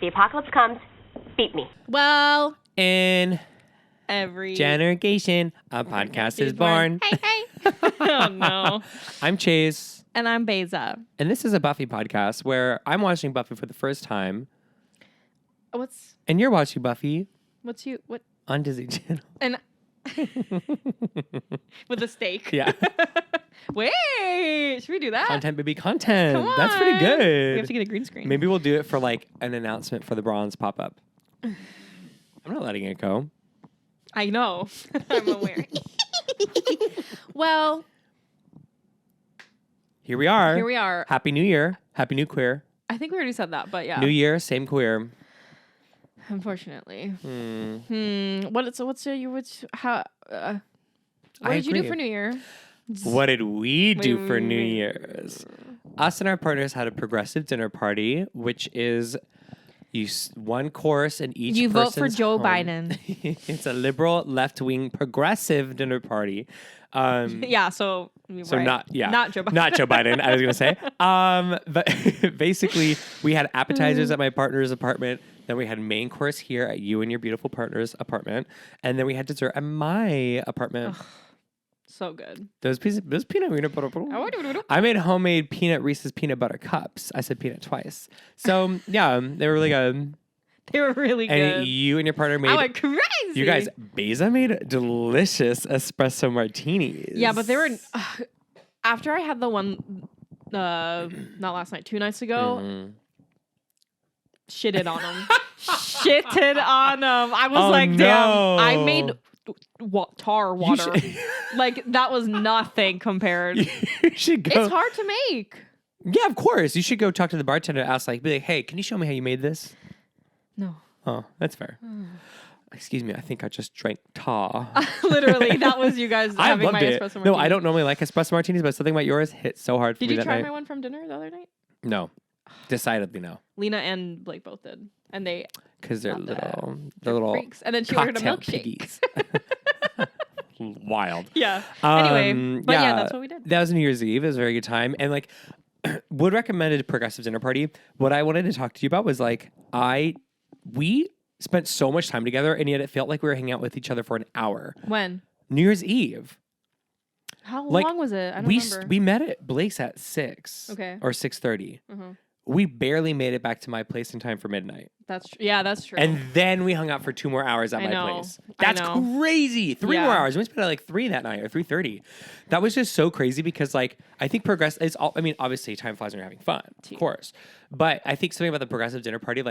the apocalypse comes, beat me. Well, In every generation, a podcast is born. Hey, hey. Oh, no. I'm Chase. And I'm Beyza. And this is a Buffy podcast where I'm watching Buffy for the first time. And you're watching Buffy What? on Disney Channel. And with a steak. Yeah. Wait, should we do that? Content, baby, content. Come on. That's pretty good. We have to get a green screen. Maybe we'll do it for like an announcement for the bronze pop-up. I'm not letting it go. I know. I'm aware. Well, Here we are. here we are. Happy New Year. Happy New Queer. I think we already said that, but yeah. New Year, same queer. Unfortunately. I What did you do agree. for New Year? What did we do for New Wait. Year's? Us and our partners had a progressive dinner party, which is one course in each You vote for person's Joe home. Biden. It's a liberal, left-wing, progressive dinner party. Yeah, so right. Not Joe Biden. Not Joe Biden, I was going to say. But basically, we had appetizers at my partner's apartment. Then we had main course here at you and your beautiful partner's apartment. And then we had dessert at my apartment. Ugh, so good. Those peanut butter. I made homemade Reese's peanut butter cups. I said peanut twice. So, yeah, they were really good. They were really good. And you and your partner made... I went crazy. You guys, Beyza made delicious espresso martinis. Yeah, but they were... after I had the one, not last night, 2 nights ago, shitted on them. Shitted on them. I was like, damn, I made tar water. Like, that was nothing compared. You should go... It's hard to make. Yeah, of course. You should go talk to the bartender and ask, be like, hey, can you show me how you made this? No. Oh, that's fair. Excuse me, I think I just drank tar. Literally, that was you guys I having loved my it. espresso martini. No, I don't normally like espresso martinis, but something about yours hit so hard for Did me you that try night. my one from dinner the other night? No. Decidedly no. Lena and Blake both did. And they... Because they're Not little freaks. And then she ordered a cocktail milkshake. piggies. Wild. Yeah. Anyway, but yeah, that's what we did. That was New Year's Eve. It was a very good time. And would recommend a progressive dinner party. What I wanted to talk to you about was we spent so much time together, and yet it felt like we were hanging out with each other for an hour. When? New Year's Eve. How long was it? I don't remember. We met at Blake's at 6. Okay. Or 6:30. Mm-hmm. We barely made it back to my place in time for midnight. That's true. Yeah, that's true. And then we hung out for 2 more hours at my place. That's crazy. 3 more hours. We spent at 3 that night or 3:30. That was just so crazy because I think it's all, obviously time flies when you're having fun, of course. But I think something about the progressive dinner party,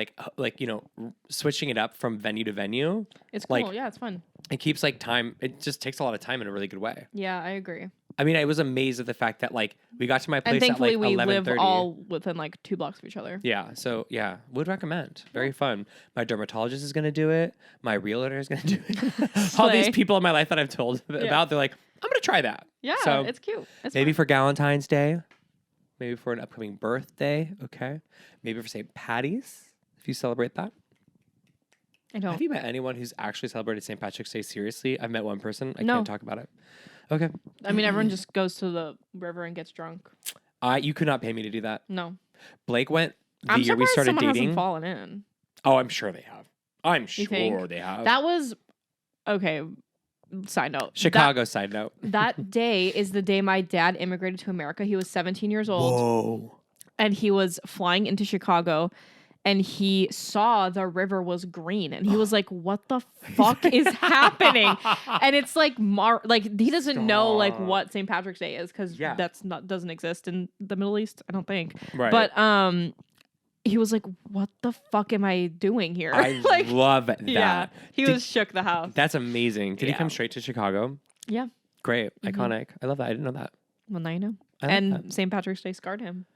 switching it up from venue to venue. It's cool. Yeah, it's fun. It keeps time. It just takes a lot of time in a really good way. Yeah, I agree. I was amazed at the fact that we got to my place and thankfully at we 11:30. live all within 2 blocks of each other. Yeah, so yeah, would recommend. Very fun. My dermatologist is going to do it. My realtor is going to do it. All these people in my life that I've told about, they're like, I'm going to try that. Yeah, so it's cute. It's maybe fun. for Valentine's Day, maybe for an upcoming birthday. Okay, maybe for St. Patty's if you celebrate that. I don't. Have you met anyone who's actually celebrated St. Patrick's Day seriously? I've met one person. I No. can't talk about it. Okay. Everyone just goes to the river and gets drunk. You could not pay me to do that. No. Blake went the I'm year we surprised started someone dating. hasn't fallen in. Oh, I'm sure they have. I'm You think? sure they have. That was... Okay, side note. Chicago side note. That day is the day my dad immigrated to America. He was 17 years old. Whoa. And he was flying into Chicago. And he saw the river was green, and he was like, "What the fuck is happening?" And it's he doesn't know what St. Patrick's Day is because doesn't exist in the Middle East. I don't think. Right. But he was like, "What the fuck am I doing here?" I love that. Yeah, he was shook the house. That's amazing. Did he come straight to Chicago? Yeah. Great. Iconic. I love that. I didn't know that. Well, now you know. I like And that. St. Patrick's Day scarred him.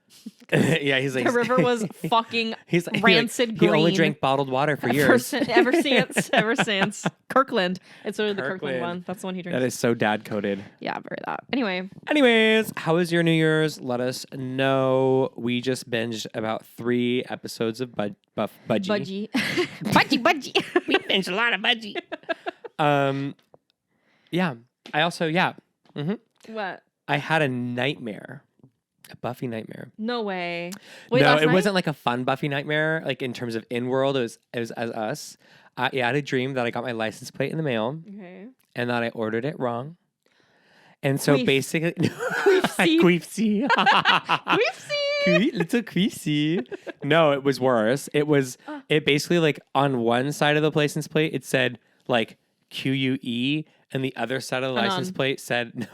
Yeah, he's like The river was fucking he's rancid green. He only drank bottled water for years. Ever since. Kirkland. It's the Kirkland one. That's the one he drinks. That is so dad coded. Yeah, very that. Anyway. Anyways, how was your New Year's? Let us know. We just binged about 3 episodes of Budgie. Budgie. Budgie. We binged a lot of Budgie. Yeah. I also, What? I had a nightmare A Buffy nightmare. No way. Wait, no, last it night? wasn't like a fun Buffy nightmare. Like in terms of in world, it was as us. Yeah, I had a dream that I got my license plate in the mail Okay. and that I ordered it wrong. And so Queef. basically, Queefsy. Queefsy. Queefsy. Little queefsy. No, it was worse. It basically like on one side of the license plate, it said like QUE, and the other side of the license plate said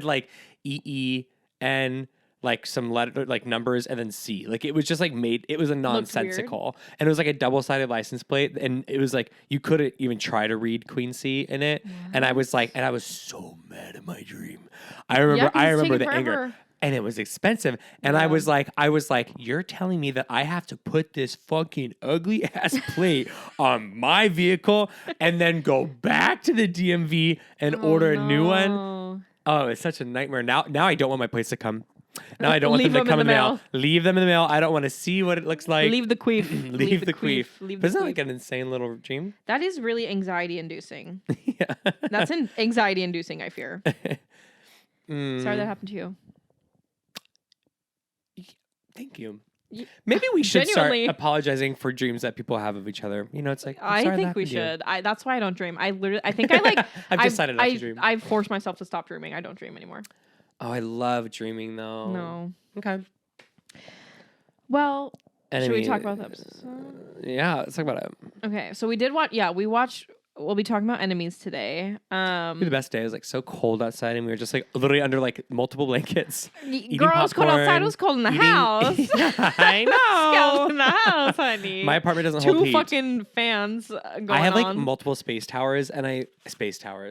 like EEN, like some letter, like numbers, and then C. Like it was just like it was a nonsensical, and it was like a double-sided license plate, and it was like you couldn't even try to read Queen C in it. And I was so mad at my dream. I remember the anger. And it was expensive. And I was like, you're telling me that I have to put this fucking ugly ass plate on my vehicle and then go back to the DMV and order a new one? Oh, it's such a nightmare. Now I don't want my plates to come. Now I don't want them to come in the mail. Leave them in the mail. I don't want to see what it looks like. Leave the queef. Leave the queef. But isn't that like an insane little dream? That is really anxiety inducing. Yeah. That's anxiety inducing, I fear. Sorry that happened to you. Thank you. Maybe we should start apologizing for dreams that people have of each other. You know, it's like I think we should. That's why I don't dream. I think I like. I've decided not to dream. I've forced myself to stop dreaming. I don't dream anymore. Oh, I love dreaming though. No. Okay. Well, should we talk about the episode? Yeah, let's talk about it. Okay, so we did watch. Yeah, we watched. We'll be talking about Enemies today. The best day. It was like so cold outside, and we were just like literally under like multiple blankets. Girl, it was cold outside. It was cold in the house. I know. Cold in the house, honey. My apartment doesn't hold heat. 2 fucking fans going on. I have like multiple space towers, and space tower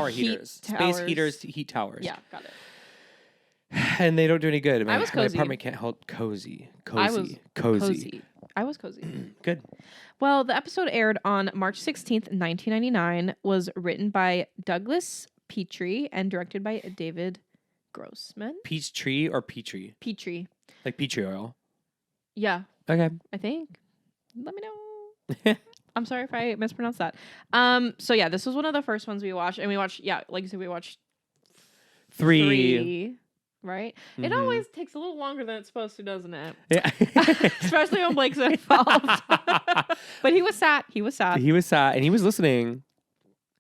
heaters, space heaters, heat towers. Yeah, got it. And they don't do any good. I was cozy. My apartment can't hold cozy. I was cozy. Good. Well, the episode aired on March 16th, 1999, was written by Douglas Petrie and directed by David Grossman. Peach tree or Petrie? Petrie. Like Petrie oil? Yeah. Okay. I think. Let me know. I'm sorry if I mispronounced that. So yeah, this was one of the first ones we watched. And we watched, like you said, we watched 3. Right? Mm-hmm. It always takes a little longer than it's supposed to, doesn't it? Yeah. Especially when Blake's involved. But he was sat. He was sat. He was sat and he was listening.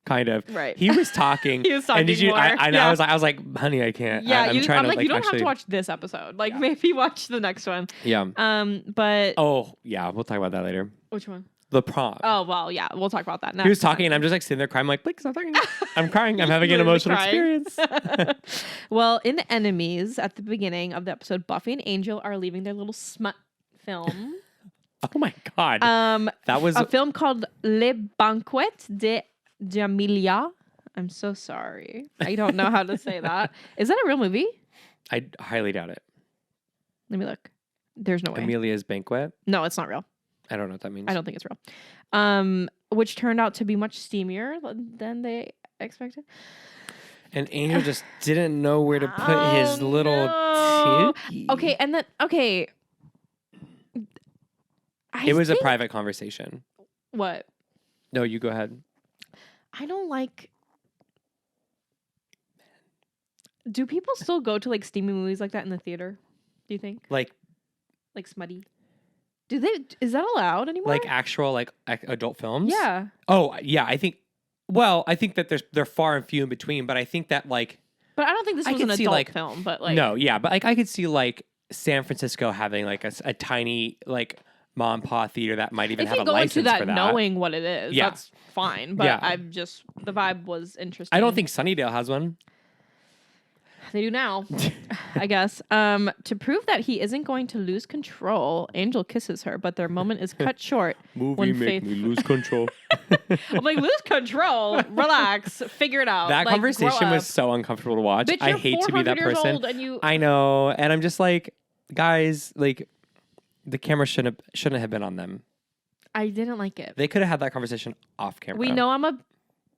Kind of. Right. He was talking. He was talking. And did you more. I know. Yeah. I was like, honey, I can't. Yeah, I'm trying to, like you don't actually... have to watch this episode. Like maybe watch the next one. Yeah. But oh yeah, we'll talk about that later. Which one? The prom. Oh, well, yeah. We'll talk about that next. He was talking and I'm just like sitting there crying. I'm like, Blake, stop talking. I'm crying. I'm having an emotional experience. Well, in Enemies, at the beginning of the episode, Buffy and Angel are leaving their little smut film. Oh my God. That was a film called Le Banquet de Jamilia. I'm so sorry. I don't know how to say that. Is that a real movie? I highly doubt it. Let me look. There's no way. Amelia's Banquet? No, it's not real. I don't know what that means. I don't think it's real. Which turned out to be much steamier than they expected. And Angel just didn't know where to put his little tookie. Okay, and then it was a private conversation. What? No, you go ahead. I don't like. Do people still go to like steamy movies like that in the theater? Do you think? Like smutty? Do they? Is that allowed anymore? Like actual like adult films? Yeah. Oh yeah, I think. Well, I think that they're far and few in between, but I think that like. But I don't think this was an adult film. But like. No, yeah, but like I could see like San Francisco having like a tiny like mom and pop theater that might even have a license for that. If you go into that knowing what it is, that's fine. But I'm just the vibe was interesting. I don't think Sunnydale has one. They do now, I guess. To prove that he isn't going to lose control, Angel kisses her, but their moment is cut short. Movie make me lose control. I'm like, lose control. Relax. Figure it out. That conversation was so uncomfortable to watch. Bitch, I hate to be that person. And I know, and I'm just like, guys, like, the camera shouldn't have been on them. I didn't like it. They could have had that conversation off camera. We know I'm a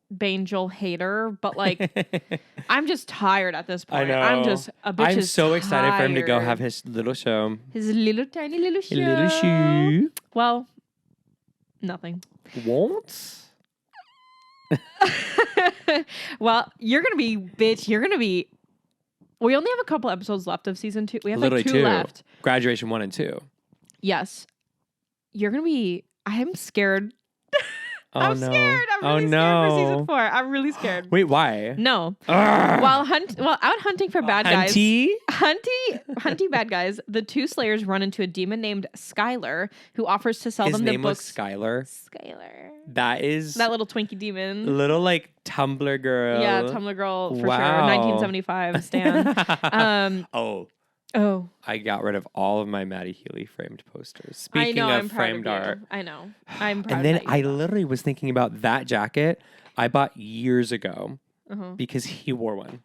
Bangel hater, but like I'm just tired at this point. I know. I'm just a bitch. I'm so excited for him to go have his little show. His little tiny little show. Little show. Well, nothing. Won't? Well, you're gonna be bitch. You're gonna be We only have a couple episodes left of season 2. We have Literally like 2 left. Graduation 1 and 2. Yes. You're going to be... I'm scared. Oh, I'm no. scared. I'm really scared for season 4. I'm really scared. Wait, why? No. Ugh. While out hunting for bad guys. Hunty bad guys, the 2 slayers run into a demon named Skylar who offers to sell His them the name was books. Skylar. Skylar. That is... That little Twinkie demon. Little, like, Tumblr girl. Yeah, Tumblr girl for Wow. sure. 1975 Stan. Oh. I got rid of all of my Maddie Healy framed posters. Speaking I know, of I'm framed proud of you. art. I know. I'm proud And then of you. I literally was thinking about that jacket I bought years ago because he wore one.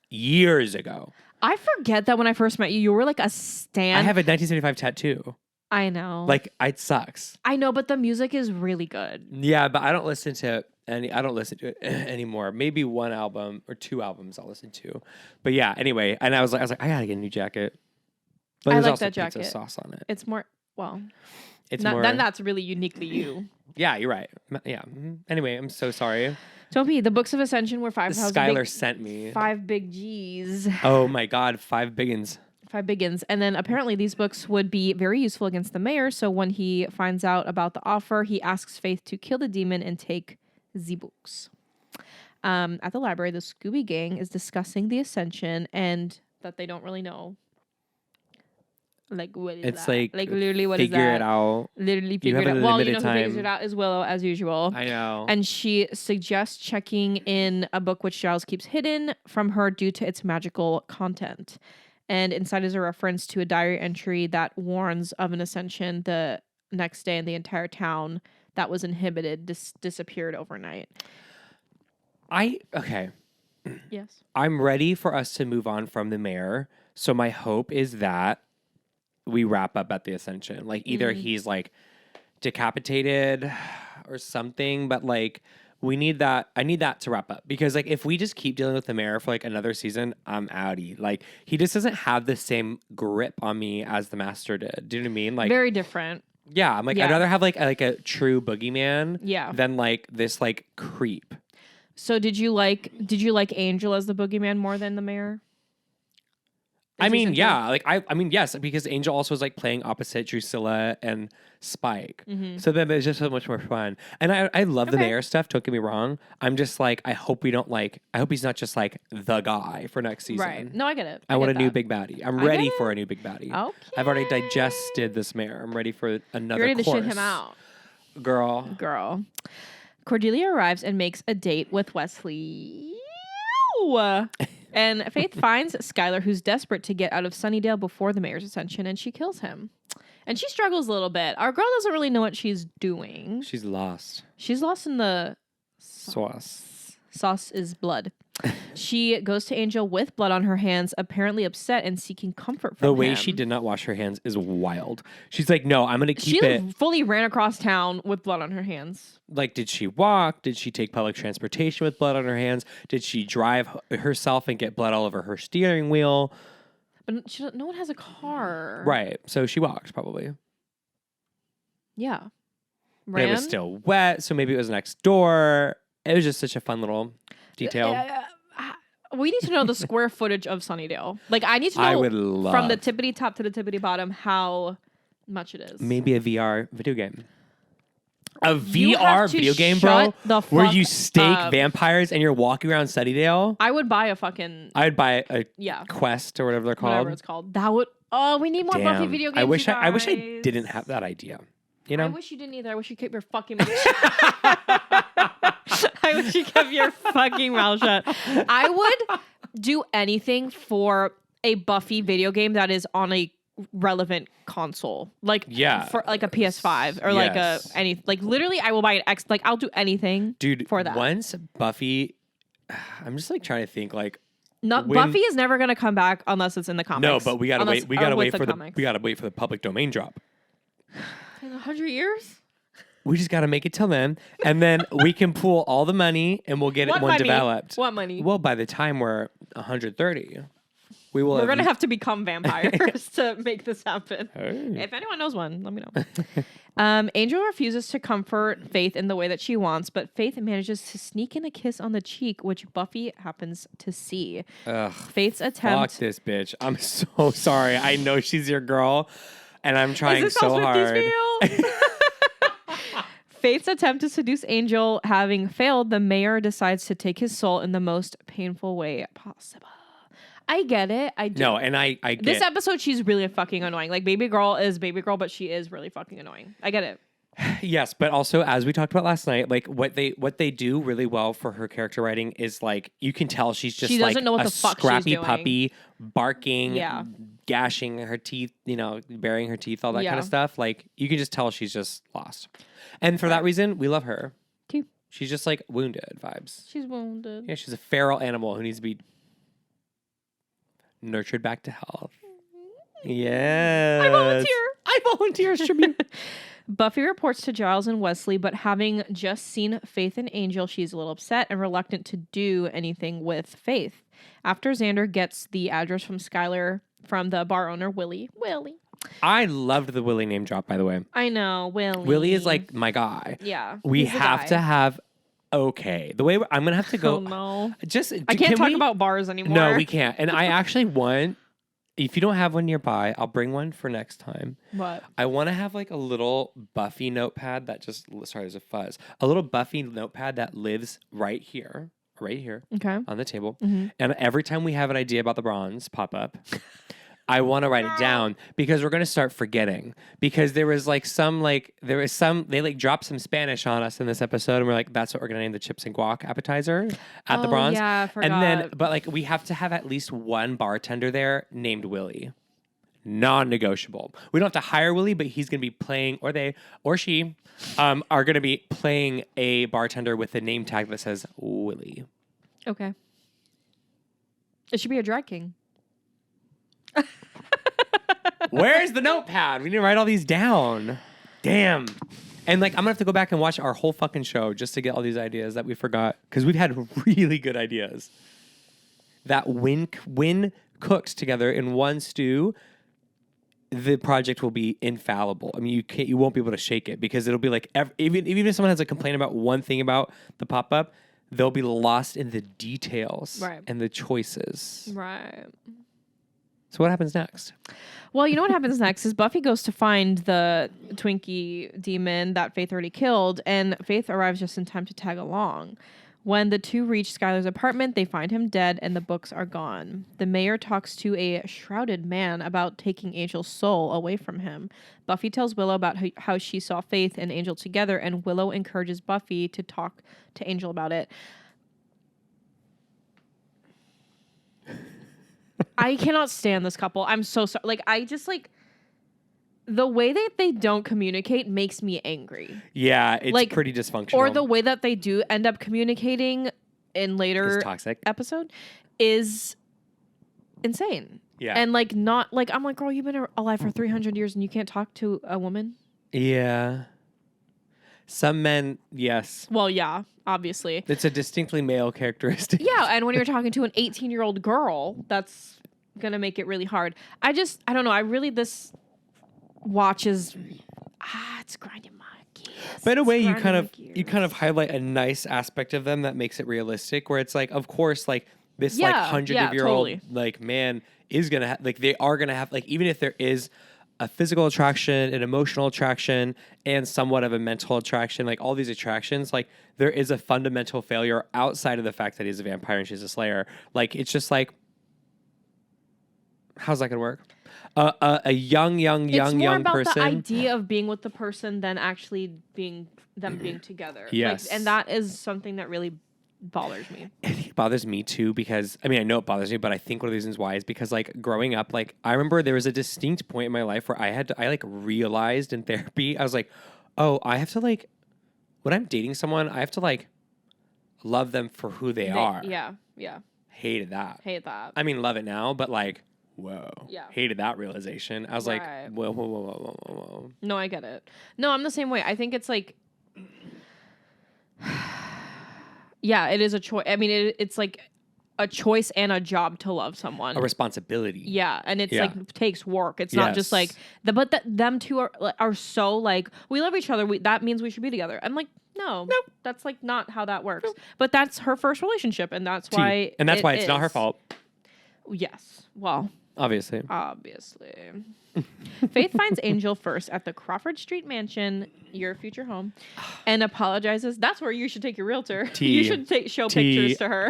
Years ago. I forget that when I first met you, you were like a stan. I have a 1975 tattoo. I know. Like, it sucks. I know, but the music is really good. Yeah, but I don't listen to it anymore. Maybe 1 album or 2 albums I'll listen to. But yeah, anyway, and I was like, I gotta get a new jacket. But I there's like also that jacket. pizza sauce on it. It's more more. Then that's really uniquely you. Yeah, you're right. Yeah. Anyway, I'm so sorry. Toby, the Books of Ascension were 5,000. Skylar sent me 5 big G's. Oh my God, 5 biggins. 5 biggins. And then apparently these books would be very useful against the mayor. So when he finds out about the offer, he asks Faith to kill the demon and take the books. At the library, the Scooby Gang is discussing the Ascension and that they don't really know. Like, what is It's that? like literally, what is that? Figure it out. Literally You figure have it out. a Well, you limited know who figures time. it out is Willow, as usual. I know. And she suggests checking in a book which Giles keeps hidden from her due to its magical content. And inside is a reference to a diary entry that warns of an ascension the next day, and the entire town that was inhibited disappeared overnight. Okay. Yes. I'm ready for us to move on from the mayor. So my hope is that we wrap up at the Ascension. Like, either he's like decapitated or something, but like we need that. I need that to wrap up, because like if we just keep dealing with the mayor for like another season, I'm outie. Like, he just doesn't have the same grip on me as the master did. Do you know what I mean? Like, Very different. yeah, I'm like, I'd rather have like a true boogeyman than like this like creep. So did you like Angel as the boogeyman more than the mayor? I mean, yeah, like I mean, yes, because Angel also was like playing opposite Drusilla and Spike, so then it's just so much more fun. And I love the mayor stuff. Don't get me wrong. I'm just like, I hope he's not just like the guy for next season. Right? No, I get it. I want a new big baddie. I'm ready for a new big baddie. Okay. I've already digested this mayor. I'm ready for another. You're ready course. to shit him out, girl. Cordelia arrives and makes a date with Wesley. And Faith finds Skylar, who's desperate to get out of Sunnydale before the mayor's ascension, and she kills him. And she struggles a little bit. Our girl doesn't really know what she's doing. She's lost. She's lost in the Sauce. Sauce is blood. She goes to Angel with blood on her hands, apparently upset and seeking comfort from him. The way she did not wash her hands is wild. She's like, no, I'm going to keep it. She fully ran across town with blood on her hands. Like, did she walk? Did she take public transportation with blood on her hands? Did she drive herself and get blood all over her steering wheel? But no one has a car. Right. So she walked, probably. Yeah. But it was still wet, so maybe it was next door. It was just such a fun little detail. We need to know the square footage of Sunnydale. Like, I need to know I would love from the tippity top to the tippity bottom how much it is. Maybe a VR video game. A You have VR to video game, shut bro, the where fuck you stake up. vampires and you're walking around Sunnydale. I would buy a fucking I'd buy a Quest or whatever they're called. whatever it's called. That would. Oh, we need more Buffy Damn. video games. I wish you I guys. didn't have that idea. You know? I wish you didn't either. I wish you kept your fucking mouth I wish you kept your fucking mouth shut. I would do anything for a Buffy video game that is on a relevant console. Like, for like a PS5 or like literally I will buy an X. Like, I'll do anything for that. Once Buffy, I'm just like trying to think like, Buffy is never going to come back unless it's in the comics. no, but we gotta wait. We gotta wait for comics. we gotta wait for the public domain drop. In 100 years? We just gotta make it till then, and then we can pool all the money and we'll get it one developed. What money? Well, by the time we're 130. We will. We're gonna have to become vampires to make this happen. Hey. If anyone knows one, let me know. Angel refuses to comfort Faith in the way that she wants, but Faith manages to sneak in a kiss on the cheek, which Buffy happens to see. Ugh, Faith's attempt. Fuck this bitch. I'm so sorry. I know she's your girl, and I'm trying Is this so how Swifties hard. feel? Faith's attempt to seduce Angel having failed, the mayor decides to take his soul in the most painful way possible. I get it. I do. No, and I get this episode. She's really fucking annoying. Like baby girl is baby girl, but she is really fucking annoying. I get it. Yes, but also as we talked about last night, like what they do really well for her character writing is like you can tell she's just She doesn't like know what a the fuck she's scrappy doing. puppy, barking, Yeah. gashing her teeth, burying her teeth, all that Yeah. kind of stuff. Like you can just tell she's just lost, and for that reason, we love her. Too. She's just like wounded vibes. She's wounded. Yeah, she's a feral animal who needs to be nurtured back to health. Yeah, I volunteer as tribute. Buffy reports to Giles and Wesley, but having just seen Faith and Angel, she's a little upset and reluctant to do anything with Faith. After Xander gets the address from Skylar from the bar owner, Willie. I loved the Willie name drop, by the way. I know, Willie. Willie is like my guy. Yeah. We he's the have guy. to have the way I'm gonna have to go. Oh, no. Just I can't talk about bars anymore. No, we can't. And I actually want. If you don't have one nearby, I'll bring one for next time. What? I want to have like a little Buffy notepad that just sorry, there's a fuzz. A little Buffy notepad that lives right here Okay. on the table. Mm-hmm. And every time we have an idea about the bronze pop up, I want to write it down because we're going to start forgetting. Because they like dropped some Spanish on us in this episode, and we're like, that's what we're going to name the chips and guac appetizer at the bronze. Yeah, I forgot. And then, but like, we have to have at least one bartender there named Willie. Non-negotiable. We don't have to hire Willie, but he's going to be playing, or they, or she, are going to be playing a bartender with a name tag that says Willie. Okay. It should be a drag king. Where's the notepad? We need to write all these down. Damn. And like, I'm gonna have to go back and watch our whole fucking show just to get all these ideas that we forgot. Because we've had really good ideas. That when cooked together in one stew, the project will be infallible. I mean, you won't be able to shake it because it'll be like, even if someone has a complaint about one thing about the pop-up, they'll be lost in the details and the choices. Right. So what happens next? Well, you know what happens next is Buffy goes to find the Twinkie demon that Faith already killed, and Faith arrives just in time to tag along. When the two reach Skylar's apartment, they find him dead and the books are gone. The mayor talks to a shrouded man about taking Angel's soul away from him. Buffy tells Willow about how she saw Faith and Angel together, and Willow encourages Buffy to talk to Angel about it. I cannot stand this couple. I'm so sorry. Like, I just like the way that they don't communicate makes me angry. Yeah, it's like, pretty dysfunctional. Or the way that they do end up communicating in later episode is insane. Yeah. And like not like I'm like, girl, you've been alive for 300 years and you can't talk to a woman? Yeah. Some men, yes. Well, yeah, obviously. It's a distinctly male characteristic. Yeah, and when you're talking to an 18-year-old girl, that's going to make it really hard. I don't know. This watch is, it's grinding my gears. But in a way, you kind of highlight a nice aspect of them that makes it realistic, where it's like, of course, like this like 100-year-old like man is going to have, like they are going to have, like even if there is a physical attraction, an emotional attraction, and somewhat of a mental attraction, like all these attractions, like there is a fundamental failure outside of the fact that he's a vampire and she's a slayer. Like, it's just like, how's that gonna work? A young person. It's more about the idea of being with the person than actually being together. Yes. Like, and that is something that really bothers me. I think it bothers me too, because I mean, I know it bothers me, but I think one of the reasons why is because like growing up, like I remember there was a distinct point in my life where I like realized in therapy, I was like, oh, I have to like, when I'm dating someone, I have to like love them for who they are. Yeah. Yeah. Hated that. I mean, love it now, but like, whoa. Yeah. Hated that realization. I was like, whoa. No, I get it. No, I'm the same way. I think it's like, yeah, it is a choice. I mean, it's like a choice and a job to love someone. A responsibility. Yeah, and it's like takes work. It's not just like them two are so like we love each other. That means we should be together. I'm like, no, that's like not how that works. Nope. But that's her first relationship, and that's why. And that's why it's not her fault. Yes. Well. Obviously. Faith finds Angel first at the Crawford Street mansion, your future home, and apologizes. That's where you should take your realtor. You should show pictures to her.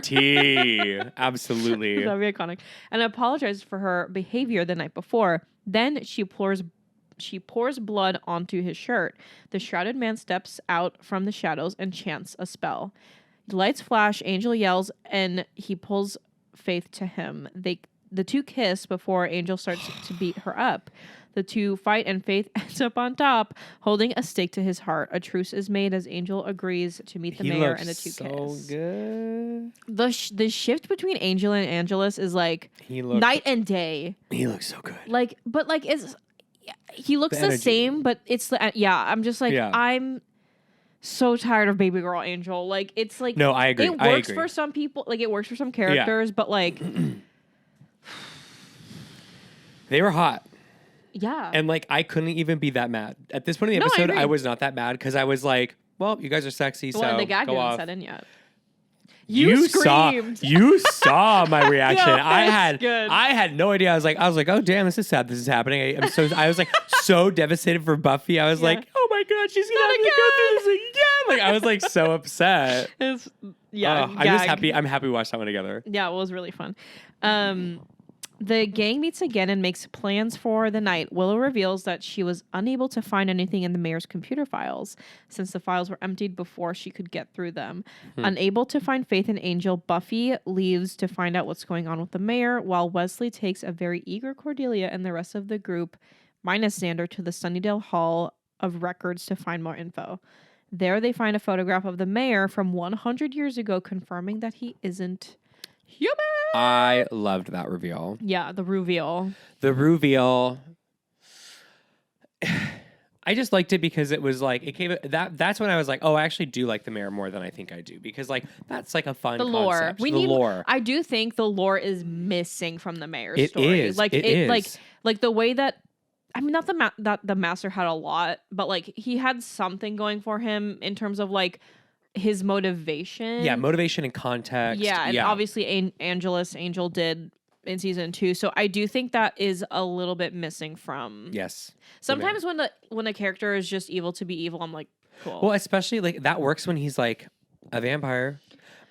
Absolutely. That would be iconic. And apologizes for her behavior the night before. Then she pours blood onto his shirt. The shrouded man steps out from the shadows and chants a spell. Lights flash, Angel yells, and he pulls Faith to him. The two kiss before Angel starts to beat her up. The two fight and Faith ends up on top, holding a stake to his heart. A truce is made as Angel agrees to meet the mayor and the two kiss. Good. The shift between Angel and Angelus is like night and day. He looks so good. He looks the same, but it's I'm just like I'm so tired of baby girl Angel. Like it's like no, I agree. It works for some people. Like it works for some characters, but like. They were hot. Yeah. And like I couldn't even be that mad. At this point in the episode, I was not that mad because I was like, well, you guys are sexy, so the gag go didn't off. set in yet. You screamed. saw my reaction. No, I good. had no idea. I was like, oh damn, this is sad. This is happening. I was like so devastated for Buffy. I was like, oh my god, she's gonna have to go through this again. Like I was like so upset. I'm just happy. I'm happy we watched that one together. Yeah, it was really fun. The gang meets again and makes plans for the night. Willow reveals that she was unable to find anything in the mayor's computer files since the files were emptied before she could get through them. Unable to find Faith and Angel, Buffy leaves to find out what's going on with the mayor, while Wesley takes a very eager Cordelia and the rest of the group, minus Xander, to the Sunnydale Hall of Records to find more info. There they find a photograph of the mayor from 100 years ago, confirming that he isn't human. I loved that reveal. Yeah, the reveal. I just liked it because it was like it came that's when I was like, oh, I actually do like the mayor more than I think I do, because like that's like a fun concept. We need lore. I do think the lore is missing from the mayor's story. Is. Like it is. like the way that not that the master had a lot, but like he had something going for him in terms of like his motivation. Yeah, motivation and context. Yeah, and obviously Angel did in season 2. So I do think that is a little bit missing from. Yes. Sometimes when a character is just evil to be evil, I'm like, cool. Well, especially like that works when he's like a vampire.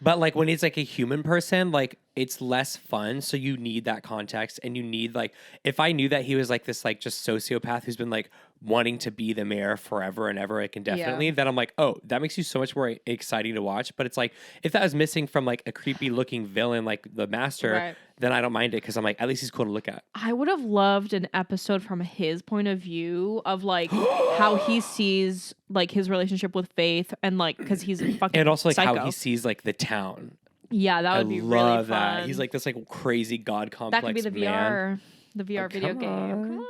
But like when he's like a human person, like it's less fun. So you need that context, and you need like, if I knew that he was like this like just sociopath who's been like wanting to be the mayor forever and ever, like indefinitely, then I'm like, oh, that makes you so much more exciting to watch. But it's like if that was missing from like a creepy looking villain like the master, then I don't mind it because I'm like, at least he's cool to look at. I would have loved an episode from his point of view of like how he sees like his relationship with Faith, and like because he's a fucking and also like psycho. how he sees like the town. Yeah, that would be really fun. That. He's like this like crazy god complex. That could be the man. VR video game. Come on.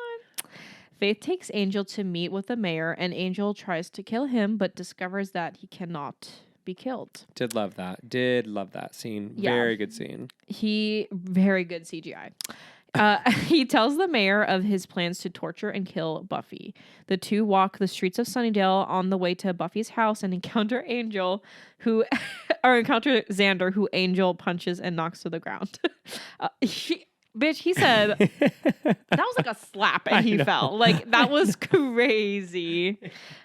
Faith takes Angel to meet with the mayor, and Angel tries to kill him, but discovers that he cannot be killed. Did love that scene. Yeah. Very good scene. Very good CGI. He tells the mayor of his plans to torture and kill Buffy. The two walk the streets of Sunnydale on the way to Buffy's house and encounter Xander, who Angel punches and knocks to the ground. He said that was like a slap and he fell. Like that was crazy.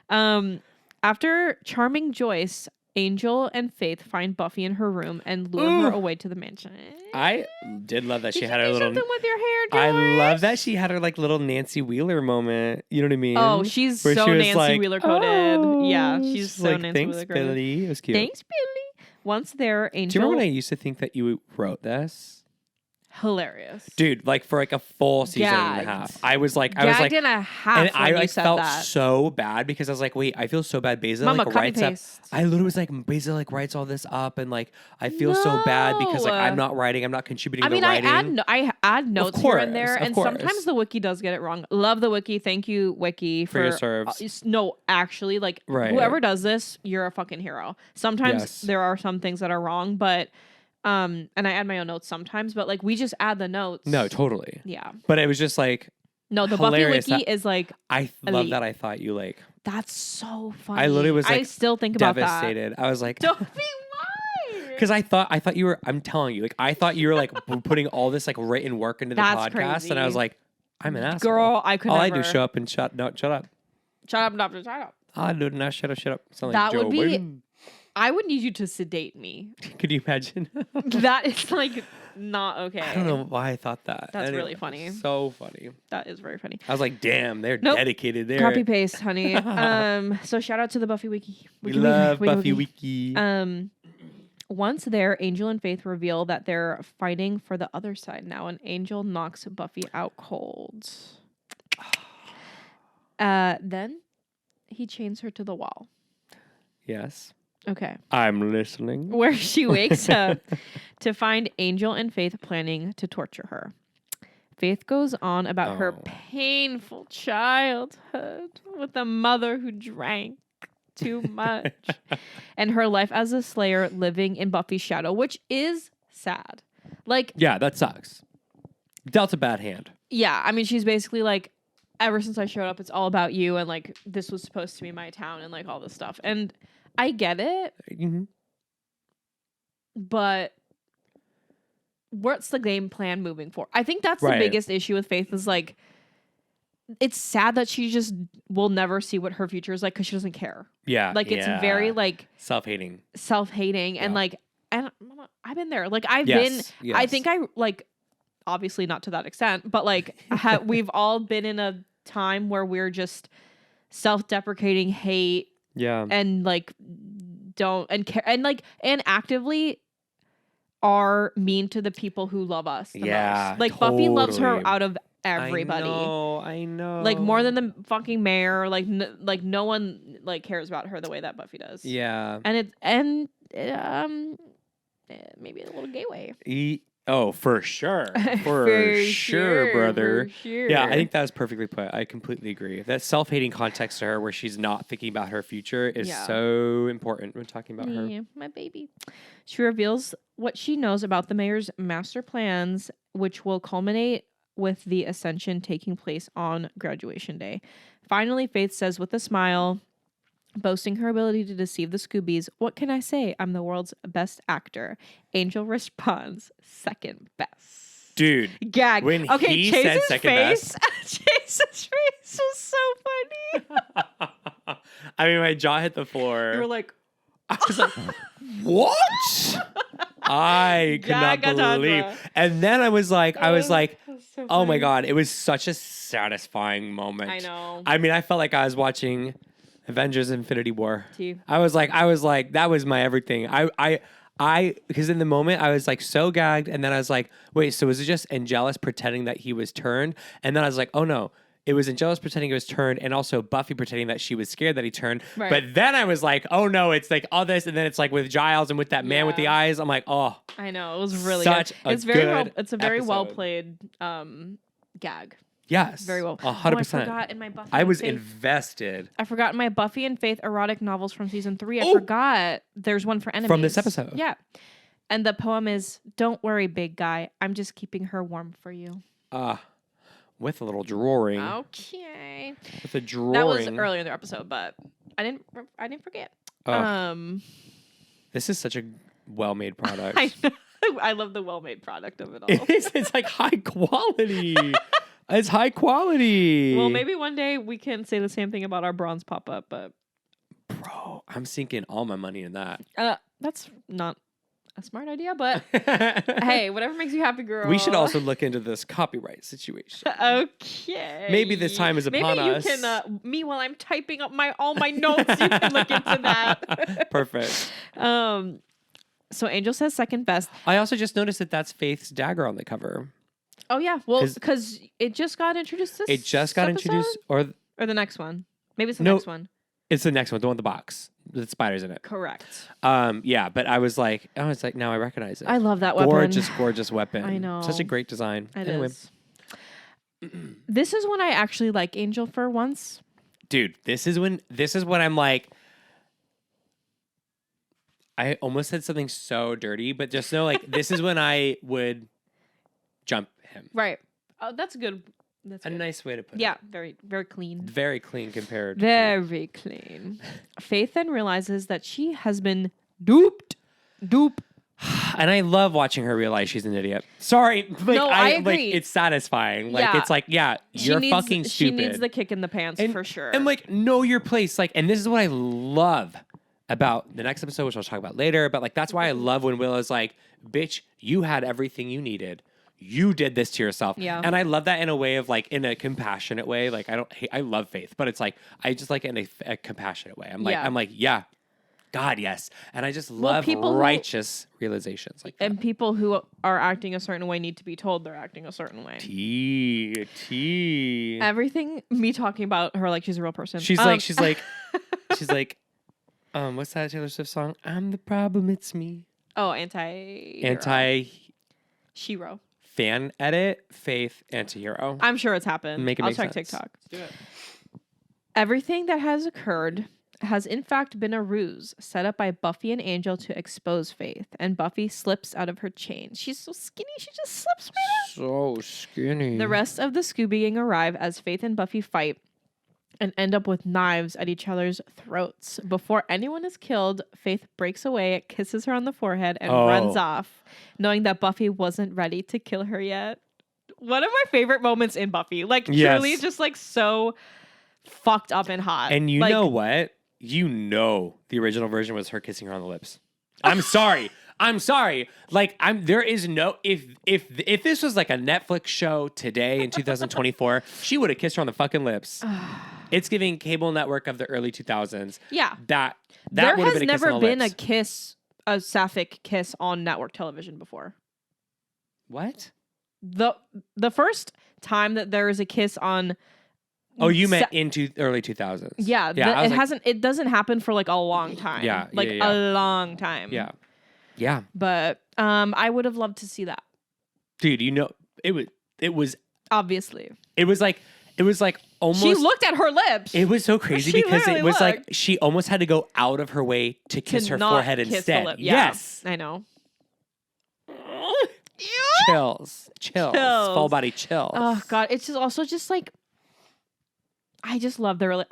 After charming Joyce, Angel and Faith find Buffy in her room and lure her away to the mansion. I did love that she had her little. Something with your hair, Joyce? I love that she had her like little Nancy Wheeler moment. You know what I mean? Oh, she's so Nancy like, Wheeler coded. Yeah, she's so like, Nancy Wheeler coded. Thanks, Billy. It was cute. Thanks, Billy. Once there, Angel. Do you remember when I used to think that you wrote this? Hilarious, dude! Like for like a full season and a half, I was like, and I like felt so bad because I was like, wait, I feel so bad. Beyza like writes up. I literally was like, Beyza like writes all this up, and like I feel so bad because like I'm not writing, I'm not contributing. I mean, I add notes here and there, and sometimes the wiki does get it wrong. Love the wiki, thank you, wiki, for your serves. No, actually, like whoever does this, you're a fucking hero. Sometimes there are some things that are wrong, but. And I add my own notes sometimes, but like we just add the notes. No, totally. Yeah. But it was just like no, the Buffy hilarious wiki is like I love elite. that. I thought you like. That's so funny. I literally was like I still think about devastated. that. I was like, Don't be lying. because I thought you were. I'm telling you, like I thought you were like putting all this like written work into the That's podcast, crazy. and I was like, I'm an asshole. Girl, I could all never. I do is show up and shut up. Shut up, shut up. All I do is not shut up. Sound like That Joe would be. Biden. I would need you to sedate me. Could you imagine? That is like not okay. I don't know why I thought that. That's Anyway, really funny. So funny. That is very funny. I was like, damn, they're Nope. dedicated there. Copy paste, honey. So shout out to the Buffy wiki. We love Buffy Wiki. Once there, Angel and Faith reveal that they're fighting for the other side now, and Angel knocks Buffy out cold. Then he chains her to the wall. Yes. Okay. I'm listening. Where she wakes up to find Angel and Faith planning to torture her. Faith goes on about her painful childhood with a mother who drank too much and her life as a slayer living in Buffy's shadow, which is sad. Like, yeah, that sucks. Dealt a bad hand. yeah, I mean, she's basically like, ever since I showed up, it's all about you, and like this was supposed to be my town, and like all this stuff. And I get it, but what's the game plan moving forward? I think that's the biggest issue with Faith is like, it's sad that she just will never see what her future is like because she doesn't care. Yeah. Like it's very like self-hating, and like, and I've been there. Like I've Yes. been, I think I like, obviously not to that extent, but like we've all been in a time where we're just self-deprecating, hate, and like don't and care and like and actively are mean to the people who love us the most. Like Buffy loves her out of everybody. I know. Like more than the fucking mayor. Like like no one like cares about her the way that Buffy does. Yeah. And maybe a little gay way. Oh, for sure. For sure, brother. For sure. Yeah, I think that was perfectly put. I completely agree. That self-hating context to her where she's not thinking about her future is so important when talking about her. Yeah, my baby. She reveals what she knows about the mayor's master plans, which will culminate with the ascension taking place on graduation day. Finally, Faith says with a smile, boasting her ability to deceive the Scoobies, "What can I say? I'm the world's best actor." Angel responds, "Second best." Dude. Gag. When okay, he Chase's said second face, best. Chase's face was so funny. I mean, my jaw hit the floor. You were like, I was like, what? I could not believe. And then I was like, so oh my God, it was such a satisfying moment. I know. I mean, I felt like I was watching Avengers Infinity War. Too. I was like, that was my everything. I because in the moment I was like so gagged, and then I was like, wait, so was it just Angelus pretending that he was turned? And then I was like, oh no, it was Angelus pretending he was turned, and also Buffy pretending that she was scared that he turned. Right. But then I was like, oh no, it's like all this, and then it's like with Giles and with that man with the eyes. I'm like, oh, I know, it was really such good. a It's very well. good It's a very well episode. played gag. yes, Very well. 100%. I forgot in my Buffy. I and was Faith, invested I forgot in my Buffy and Faith erotic novels from season 3. I forgot there's one for enemies from this episode. Yeah, and the poem is, "Don't worry, big guy. I'm just keeping her warm for you." With a little drawing. Okay. With a drawing. That was earlier in the episode, but I didn't forget. This is such a well-made product. I know. I love the well-made product of it all. It's like high quality. It's high quality. Well, maybe one day we can say the same thing about our bronze pop-up, but Bro, I'm sinking all my money in that. that's not a smart idea, but hey, whatever makes you happy, girl. We should also look into this copyright situation. Okay. Maybe this time is upon Maybe us. you can, me while I'm typing up all my notes, you can look into that. Perfect. So Angel says second best. I also just noticed that that's Faith's dagger on the cover. Oh yeah, well, because it just got introduced this It just got episode? introduced, or the next one. Maybe it's the No. next one. it's the next one, the one with the box. The spiders in it. Correct. Yeah, but I was like, now I recognize it. I love that weapon. Gorgeous weapon. I know. Such a great design. It Anyway. is. This is when I actually like Angel for once. Dude, this is when I'm like, I almost said something so dirty, but just know, like, this is when I would jump him. Right. Oh, that's good. That's a good. nice way to put it. Yeah, very, very clean. Very clean compared. Very clean. Faith then realizes that she has been duped. And I love watching her realize she's an idiot. Sorry. Like, No, I agree. Like, it's satisfying. Like, Yeah. it's like, yeah, you're fucking stupid. She needs the kick in the pants for sure. And like, know your place. Like, and this is what I love about the next episode, which I'll talk about later. But like, that's why I love when Willow's like, bitch, you had everything you needed. You did this to yourself. Yeah. And I love that in a way of like, in a compassionate way. Like, I love Faith, but it's like, I just like it in a compassionate way. I'm like, yeah, God, yes. And I just love righteous realizations like that. And people who are acting a certain way need to be told they're acting a certain way. Everything, me talking about her like she's a real person. She's like, what's that Taylor Swift song? I'm the problem, it's me. Oh, Shiro. Fan edit, Faith, anti-hero. I'm sure it's happened. I'll check sense. TikTok. Do it. Everything that has occurred has in fact been a ruse set up by Buffy and Angel to expose Faith, and Buffy slips out of her chain. She's so skinny, she just slips right out. So skinny. The rest of the Scooby Gang arrive as Faith and Buffy fight and end up with knives at each other's throats. Before anyone is killed, Faith breaks away, kisses her on the forehead, and runs off, knowing that Buffy wasn't ready to kill her yet. One of my favorite moments in Buffy. Like, truly just like so fucked up and hot. And you know what? You know the original version was her kissing her on the lips. I'm sorry. Like, there is no, if this was like a Netflix show today in 2024, she would have kissed her on the fucking lips. It's giving cable network of the early 2000s. Yeah. That there would have has been a kiss never on the been lips. a sapphic kiss on network television before. What? The first time that there is a kiss on. Oh, you meant into early 2000s. Yeah. It doesn't happen for like a long time. Yeah. Like a long time. Yeah. Yeah. But I would have loved to see that. Dude, you know, it was obviously. It was like almost. She looked at her lips. It was so crazy because it was like she almost had to go out of her way to kiss her forehead instead. Yeah, yes, I know. Chills, full body chills. Oh God, it's just also just like. I just love the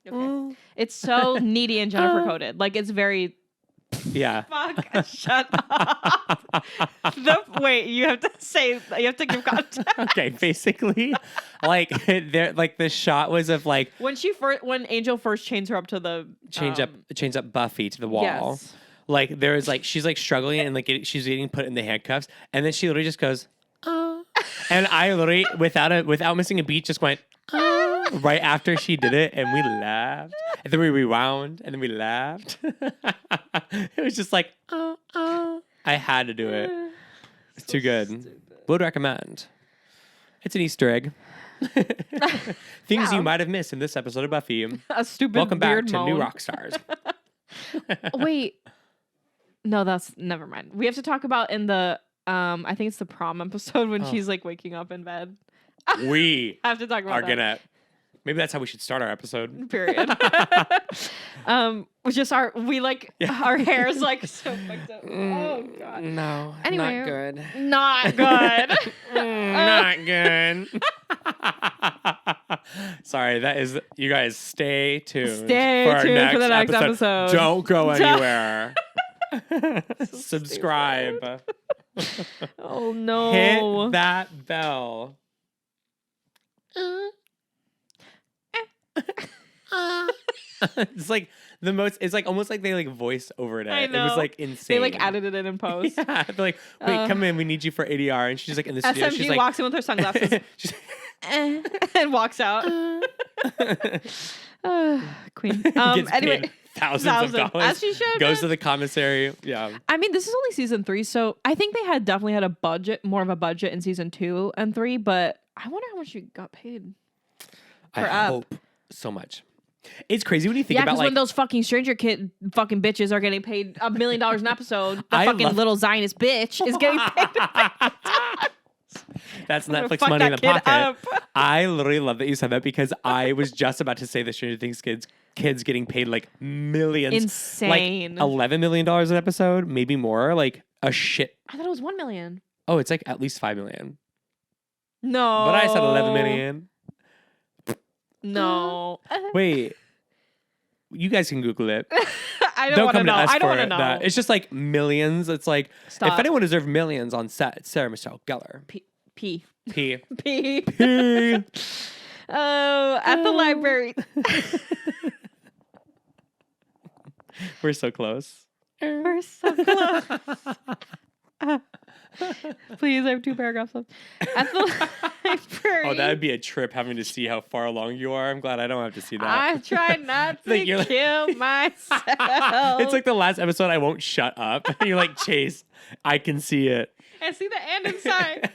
Okay. It's so needy and Jennifer coded. Like, it's very. Yeah. Fuck. Shut up. Wait, you have to give context. Okay, basically, like the shot was of like when Angel first chains her up to the chains up Buffy to the wall. Yes. Like there was like she's like struggling and like she's getting put in the handcuffs, and then she literally just goes, and I literally without missing a beat just went. Right after she did it, and we laughed, and then we rewound, and then we laughed. It was just like, I had to do it. It's too good. Stupid. Would recommend. It's an Easter egg. Things you might have missed in this episode of Buffy. A stupid. Welcome back weird to moan. New Rock Stars. Wait, no, that's never mind. We have to talk about in the I think it's the prom episode when she's like waking up in bed. We have to talk about that. Maybe that's how we should start our episode. Period. Just our hair's like so fucked up. Oh God. No. Anyway, not good. Not good. Not good. Sorry, that is. You guys stay tuned. For the next episode. Don't go anywhere. Subscribe. Oh no! Hit that bell. It's like the most. It's like almost like they like voice over it. I know. It was like insane. They like added it in post. Yeah, they're like, wait, come in. We need you for ADR. And she's like in the studio. SMG She's like, walks in with her sunglasses and walks out. Queen. Gets anyway, paid thousands of dollars. As she should. Goes to the commissary. Yeah. I mean, this is only season 3, so I think they definitely had more of a budget in season 2 and 3. But I wonder how much she got paid. I hope so much. It's crazy when you think about because when those fucking Stranger Kid fucking bitches are getting paid $1 million an episode, the little Zionist bitch is getting paid. That's I'm gonna Netflix fuck money in the that kid pocket. up. I literally love that you said that because I was just about to say the Stranger Things kids getting paid like millions. Insane. Like $11 million an episode, maybe more. Like a shit. I thought it was 1 million. Oh, it's like at least 5 million. No. But I said 11 million. No. Wait. You guys can Google it. I don't want to know. I don't want to know. That. It's just like millions. It's like, Stop. if anyone deserved millions on set, it's Sarah Michelle Gellar. P. P. P. P. Oh, at the library. We're so close. We're so close. Please, I have 2 paragraphs left. At the library. Oh, that would be a trip having to see how far along you are. I'm glad I don't have to see that. I try not to kill myself. It's like the last episode, I won't shut up. You're like, Chase, I can see it. I see the end inside.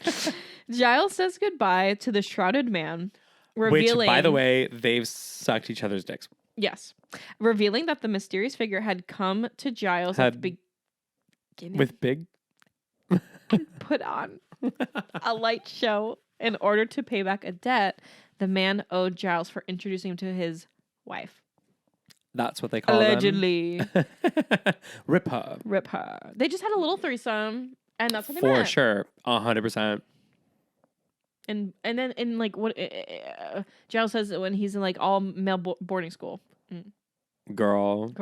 Giles says goodbye to the shrouded man, revealing... Which, by the way, they've sucked each other's dicks. Yes. Revealing that the mysterious figure had come to Giles at the beginning. With big... Put on a light show in order to pay back a debt the man owed Giles for introducing him to his wife. That's what they call Allegedly. them. Rip her. Rip her. They just had a little threesome, and that's what they For meant. sure. 100%. And then in like what Giles says when he's in like all male boarding school. Girl.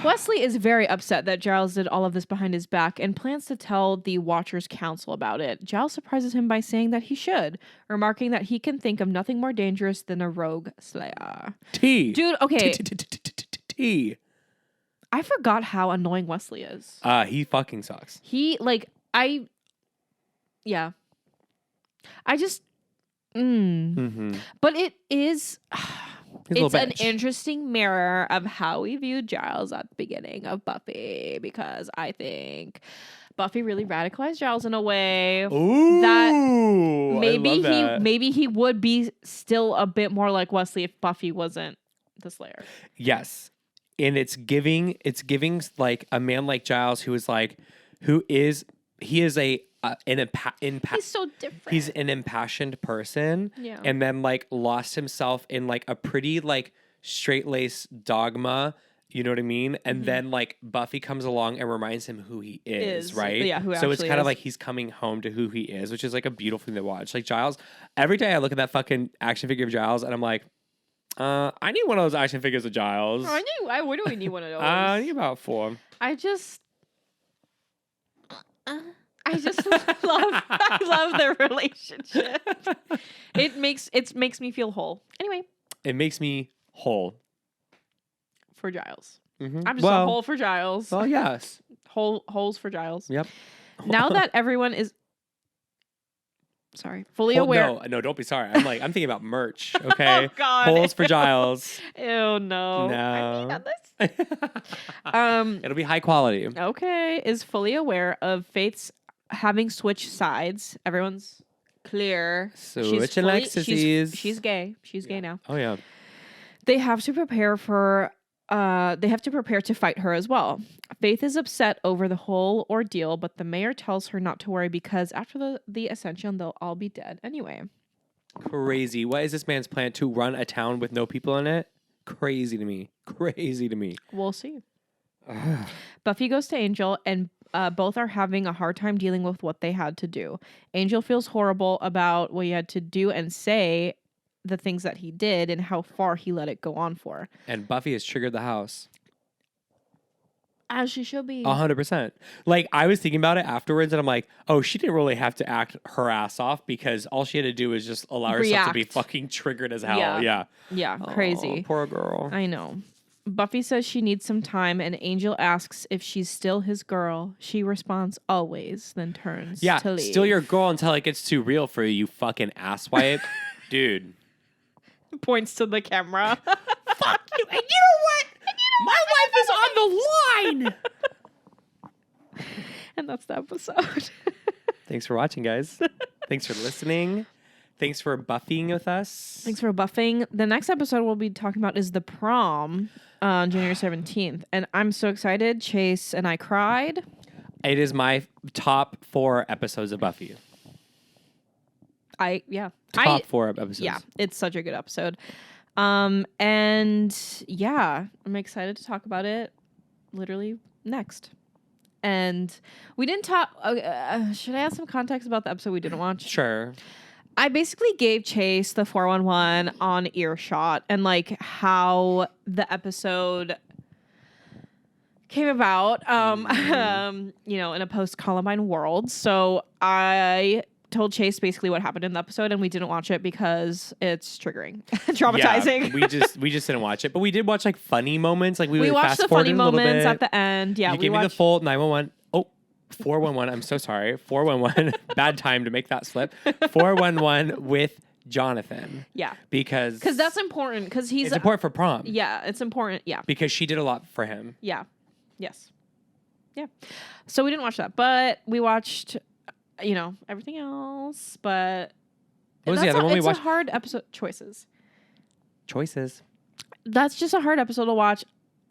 Wesley is very upset that Giles did all of this behind his back and plans to tell the Watchers Council about it. Giles surprises him by saying that he should, remarking that he can think of nothing more dangerous than a rogue slayer. Dude, okay. I forgot how annoying Wesley is. He fucking sucks. Yeah. I just... But it is... It's an interesting mirror of how we viewed Giles at the beginning of Buffy, because I think Buffy really radicalized Giles in a way that maybe he would be still a bit more like Wesley if Buffy wasn't the Slayer. Yes. And it's giving like a man like Giles he is he's so different. He's an impassioned person, and then like lost himself in like a pretty like straight-laced dogma, you know what I mean? And then like Buffy comes along and reminds him who he is, right? Yeah, so it's kind of like he's coming home to who he is, which is like a beautiful thing to watch. Like Giles, every day I look at that fucking action figure of Giles and I'm like, I need one of those action figures of Giles. Where do we need one of those? I need about 4. I love their relationship. It makes me feel whole. Anyway. It makes me whole. For Giles. I'm just a hole for Giles. Well, yes. Holes for Giles. Yep. Now that everyone is fully aware. No, don't be sorry. I'm thinking about merch, okay? Oh, God. Holes for Giles. Ew, no. I mean, this. It'll be high quality. Okay. Is fully aware of Faith's having switched sides. Everyone's clear. She's gay. She's gay now. Oh yeah. They have to prepare to fight her as well. Faith is upset over the whole ordeal, but the mayor tells her not to worry because after the ascension, they'll all be dead anyway. Crazy. What is this man's plan to run a town with no people in it? Crazy to me. We'll see. Buffy goes to Angel and both are having a hard time dealing with what they had to do. Angel feels horrible about what he had to do and say the things that he did and how far he let it go on for. And Buffy has triggered the house. As she should be. 100%. Like, I was thinking about it afterwards and I'm like, oh, she didn't really have to act her ass off because all she had to do was just allow herself to be fucking triggered as hell. Yeah. Crazy. Poor girl. I know. Buffy says she needs some time, and Angel asks if she's still his girl. She responds, always, then turns to leave. Still your girl until it gets too real for you fucking asswipe. Dude. Points to the camera. Fuck you. And you know what? My wife is on the line. And that's the episode. Thanks for watching, guys. Thanks for listening. Thanks for buffing with us. Thanks for buffing. The next episode we'll be talking about is the prom on January 17th. And I'm so excited. Chase and I cried. It is my top 4 episodes of Buffy. Top 4 episodes. Yeah, it's such a good episode. And yeah, I'm excited to talk about it literally next. And we didn't talk. Should I add some context about the episode we didn't watch? Sure. I basically gave Chase the 411 on earshot and like how the episode came about, you know, in a post-Columbine world. So I told Chase basically what happened in the episode, and we didn't watch it because it's triggering, traumatizing. Yeah, we just didn't watch it, but we did watch like funny moments. Like we watched the funny moments at the end. Yeah, you gave me the full 911. Oh, 411. I'm so sorry. 411. Bad time to make that slip. 411 with Jonathan. Yeah, because that's important. Because it's important for Prom. Yeah, it's important. Yeah, because she did a lot for him. Yeah. Yes. Yeah. So we didn't watch that, but we watched, you know, everything else. But what was the other one we watched? It's a hard episode. Choices. That's just a hard episode to watch.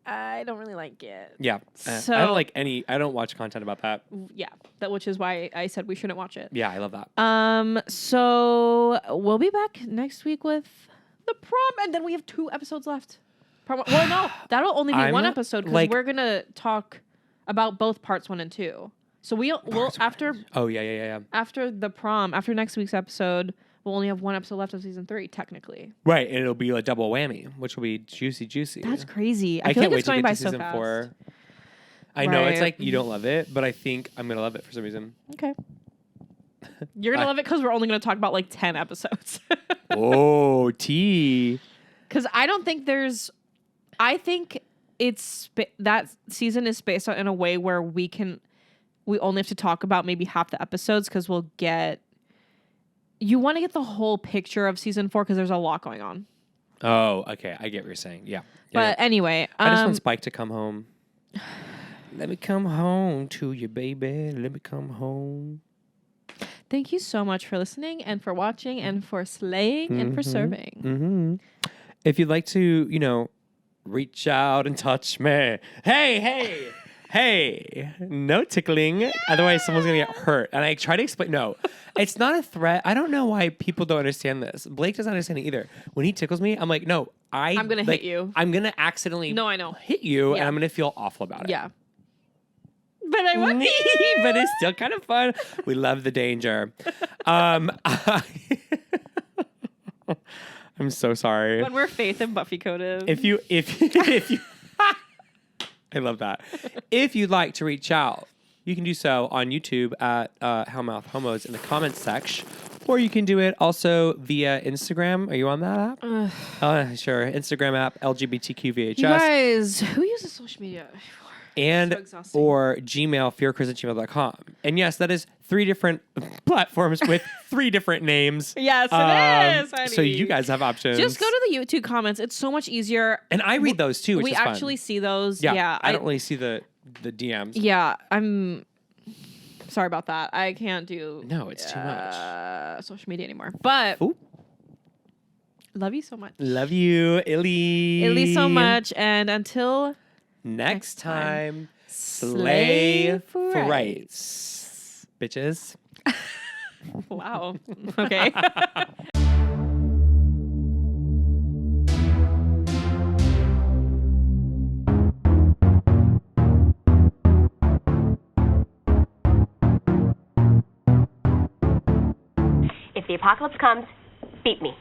I don't really like it. Yeah. So, I don't watch content about that. Yeah. Which is why I said we shouldn't watch it. Yeah, I love that. So we'll be back next week with the Prom, and then we have 2 episodes left. Well, no, that'll only be 1 episode because we're gonna talk about both parts 1 and 2. So we'll after. Oh yeah. After the Prom, after next week's episode, we'll only have 1 episode left of season 3, technically. Right, and it'll be a double whammy, which will be juicy. That's crazy. I feel can't like wait it's going to by get to so season fast. 4. I know it's like you don't love it, but I think I'm gonna love it for some reason. Okay. You're gonna love it because we're only gonna talk about like 10 episodes. Oh, tea. Because I don't think there's. I think that season is spaced out in a way where we only have to talk about maybe half the episodes because we'll get. You want to get the whole picture of season 4 because there's a lot going on. Oh, okay. I get what you're saying. Yeah. But anyway, I just want Spike to come home. Let me come home to you, baby. Let me come home. Thank you so much for listening and for watching and for slaying and for serving. Mm-hmm. If you'd like to, you know, reach out and touch me. Hey. No tickling. Otherwise, someone's going to get hurt. And I try to explain. No, it's not a threat. I don't know why people don't understand this. Blake doesn't understand it either. When he tickles me, I'm like, no, I'm going to hit you. I'm going to accidentally hit you, Yeah. and I'm going to feel awful about it. Yeah. But I want but it's still kind of fun. We love the danger. I'm so sorry. When we're Faith and Buffy coded. If you I love that. If you'd like to reach out, you can do so on YouTube at HELLMOUTH HOMOS in the comments section. Or you can do it also via Instagram. Are you on that app? Sure. Instagram app, LGBTQVHS. You guys, who uses social media? And or Gmail, fearchris@gmail.com. And yes, that is 3 different platforms with 3 different names. Yes, it is. Honey. So you guys have options. Just go to the YouTube comments. It's so much easier. And I read those too, which is fun. We actually see those. Yeah, Yeah. I don't really see the DMs. Yeah, I'm sorry about that. I can't do. No, it's too much. Social media anymore. But Ooh. Love you so much. Love you, Illy so much. And until next time, slay frights. Bitches. Wow. Okay. If the apocalypse comes, beat me.